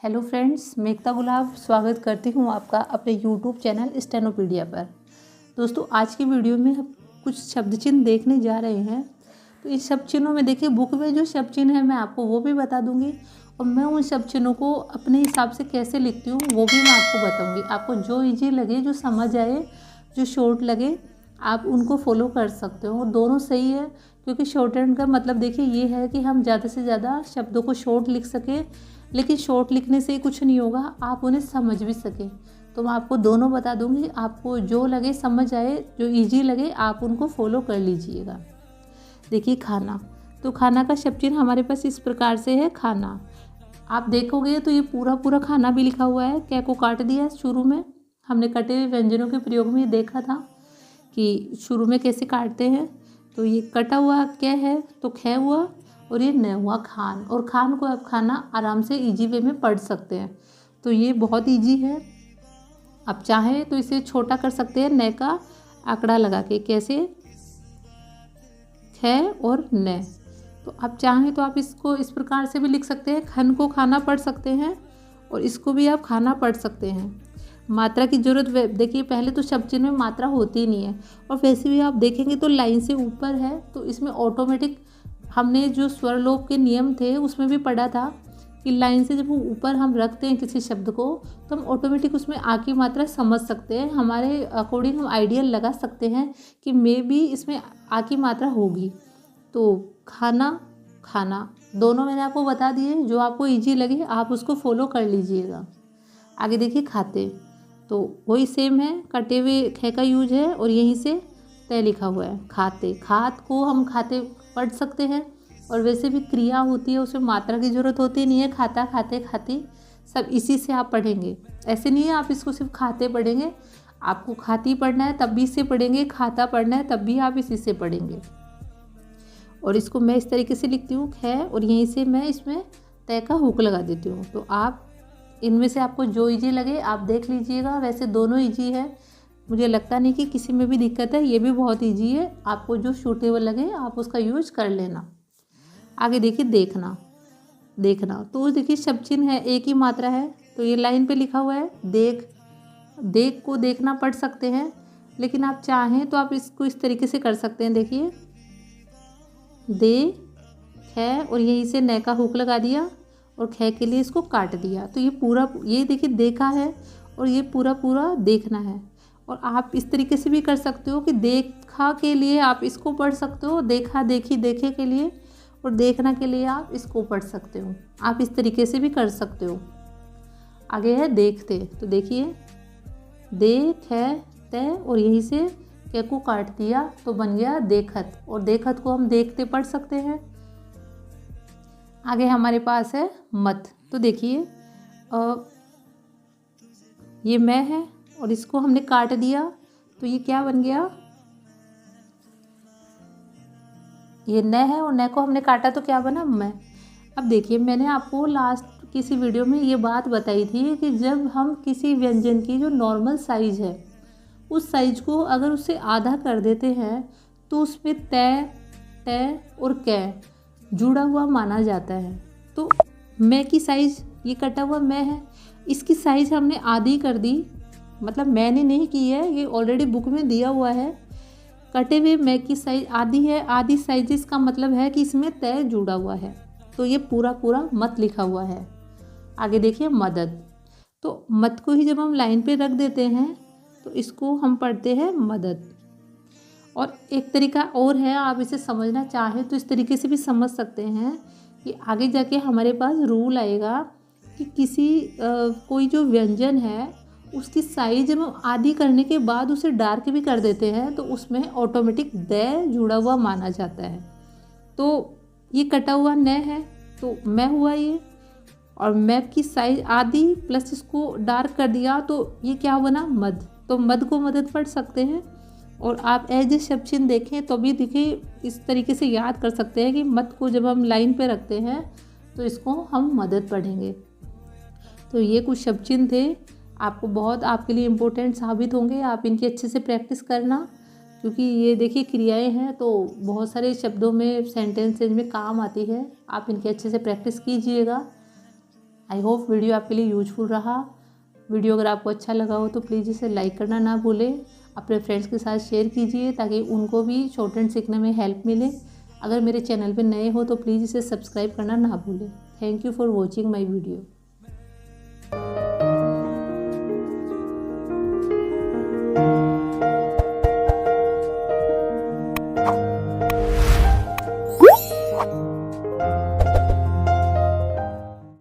Hello friends, मैं एकता गुलाब स्वागत करती हूँ आपका अपने यूट्यूब चैनल स्टेनोपीडिया पर। दोस्तों, आज की वीडियो में हम कुछ शब्द चिन्ह देखने जा रहे हैं। तो इस शब्द चिन्हों में देखिए, बुक में जो शब्द चिन्ह है मैं आपको वो भी बता दूंगी और मैं उन शब्द चिन्हों को अपने हिसाब से कैसे लिखती हूँ वो भी मैं आपको बताऊँगी। आपको जो ईजी लगे, जो समझ आए, जो शॉर्ट लगे, आप उनको फॉलो कर सकते हो। दोनों सही है, क्योंकि शॉर्ट हैंड का मतलब देखिए ये है कि हम ज़्यादा से ज़्यादा शब्दों को शॉर्ट लिख सकें। लेकिन शॉर्ट लिखने से कुछ नहीं होगा, आप उन्हें समझ भी सकें। तो मैं आपको दोनों बता दूंगी, आपको जो लगे, समझ आए, जो इजी लगे, आप उनको फॉलो कर लीजिएगा। देखिए, खाना। तो खाना का शब्द चिन्ह हमारे पास इस प्रकार से है, खाना। आप देखोगे तो ये पूरा पूरा खाना भी लिखा हुआ है। कै को काट दिया शुरू में। हमने कटे हुए व्यंजनों के प्रयोग में ये देखा था कि शुरू में कैसे काटते हैं। तो ये कटा हुआ क्या है, तो खे हुआ, और ये न हुआ खान। और खान को आप खाना आराम से इजी वे में पढ़ सकते हैं। तो ये बहुत इजी है। आप चाहें तो इसे छोटा कर सकते हैं, न का आंकड़ा लगा के। कैसे? ख और न। तो आप चाहें तो आप इसको इस प्रकार से भी लिख सकते हैं, खन को खाना पढ़ सकते हैं और इसको भी आप खाना पढ़ सकते हैं। मात्रा की जरूरत देखिए, पहले तो शब्द चिन्ह में मात्रा होती ही नहीं है। और वैसे भी आप देखेंगे तो लाइन से ऊपर है, तो इसमें ऑटोमेटिक, हमने जो स्वर लोप के नियम थे उसमें भी पढ़ा था कि लाइन से जब ऊपर हम रखते हैं किसी शब्द को, तो हम ऑटोमेटिक उसमें आ की मात्रा समझ सकते हैं। हमारे अकॉर्डिंग हम आइडियल लगा सकते हैं कि मे बी इसमें आ की मात्रा होगी। तो खाना, खाना, दोनों मैंने आपको बता दिए। जो आपको इजी लगे आप उसको फॉलो कर लीजिएगा। आगे देखिए, खाते। तो वही सेम है, कटे हुए खे का यूज है और यहीं से तय लिखा हुआ है, खाते। खात को हम खाते पढ़ सकते हैं। और वैसे भी क्रिया होती है, उसमें मात्रा की जरूरत होती नहीं है। खाता, खाते, खाती, सब इसी से आप पढ़ेंगे। ऐसे नहीं है आप इसको सिर्फ खाते पढ़ेंगे। आपको खाती पढ़ना है तब भी इससे पढ़ेंगे, खाता पढ़ना है तब भी आप इसी से पढ़ेंगे। और इसको मैं इस तरीके से लिखती हूँ, खे, और यहीं से मैं इसमें तय का हुक लगा देती हूँ। तो आप इनमें से आपको जो इजी लगे आप देख लीजिएगा। वैसे दोनों इजी है, मुझे लगता नहीं कि किसी में भी दिक्कत है। ये भी बहुत इजी है, आपको जो सूटेबल लगे आप उसका यूज कर लेना। आगे देखिए, देखना। देखना तो देखिए शब्द चिन्ह है, एक ही मात्रा है। तो ये लाइन पे लिखा हुआ है, देख। देख को देखना पढ़ सकते हैं, लेकिन आप चाहें तो आप इसको इस तरीके से कर सकते हैं। देखिए, दे, खे, और यहीं से न का हुक लगा दिया और खे के लिए इसको काट दिया। तो ये पूरा, ये देखिए देखा है और ये पूरा पूरा देखना है। और आप इस तरीके से भी कर सकते हो कि देखा के लिए आप इसको पढ़ सकते हो, देखा, देखी, देखे के लिए, और देखना के लिए आप इसको पढ़ सकते हो। आप इस तरीके से भी कर सकते हो। आगे है देखते। तो देखिए, देख है तय, और यहीं से के को काट दिया तो बन गया देखत। और देखत को हम देखते पढ़ सकते हैं। आगे हमारे पास है मत। तो देखिए, ये मैं है और इसको हमने काट दिया तो ये क्या बन गया, ये न है और न को हमने काटा तो क्या बना, मैं। अब देखिए, मैंने आपको लास्ट किसी वीडियो में ये बात बताई थी कि जब हम किसी व्यंजन की जो नॉर्मल साइज है, उस साइज को अगर उससे आधा कर देते हैं तो उसमें तय, तय और कै जुड़ा हुआ माना जाता है। तो मैं की साइज, ये कटा हुआ मैं है, इसकी साइज हमने आधी कर दी। मतलब मैंने नहीं की है, ये ऑलरेडी बुक में दिया हुआ है। कटे हुए मैं की साइज आधी है, आधी साइज का मतलब है कि इसमें तय जुड़ा हुआ है। तो ये पूरा पूरा मत लिखा हुआ है। आगे देखिए, मदद। तो मत को ही जब हम लाइन पे रख देते हैं तो इसको हम पढ़ते हैं मदद। और एक तरीका और है, आप इसे समझना चाहें तो इस तरीके से भी समझ सकते हैं कि आगे जाके हमारे पास रूल आएगा कि किसी कोई जो व्यंजन है उसकी साइज जब हम आधी करने के बाद उसे डार्क भी कर देते हैं तो उसमें ऑटोमेटिक द जुड़ा हुआ माना जाता है। तो ये कटा हुआ न है तो मैं हुआ ये, और मैप की साइज आधी प्लस इसको डार्क कर दिया तो ये क्या बना, मद। तो मद को मदद पढ़ सकते हैं। और आप एज ए शब्द चिन्ह देखें तो भी देखिए, इस तरीके से याद कर सकते हैं कि मत को जब हम लाइन पे रखते हैं तो इसको हम मदद पढ़ेंगे। तो ये कुछ शब्द चिन्ह थे, आपको बहुत आपके लिए इम्पोर्टेंट साबित होंगे। आप इनकी अच्छे से प्रैक्टिस करना, क्योंकि ये देखिए क्रियाएं हैं तो बहुत सारे शब्दों में, सेंटेंसेज में काम आती है। आप इनकी अच्छे से प्रैक्टिस कीजिएगा। आई होप वीडियो आपके लिए यूजफुल रहा। वीडियो अगर आपको अच्छा लगा हो तो प्लीज़ इसे लाइक करना ना भूलें। अपने फ्रेंड्स के साथ शेयर कीजिए ताकि उनको भी शॉर्ट हैंड सीखने में हेल्प मिले। अगर मेरे चैनल पे नए हो तो प्लीज़ इसे सब्सक्राइब करना ना भूलें। Thank you for watching my video.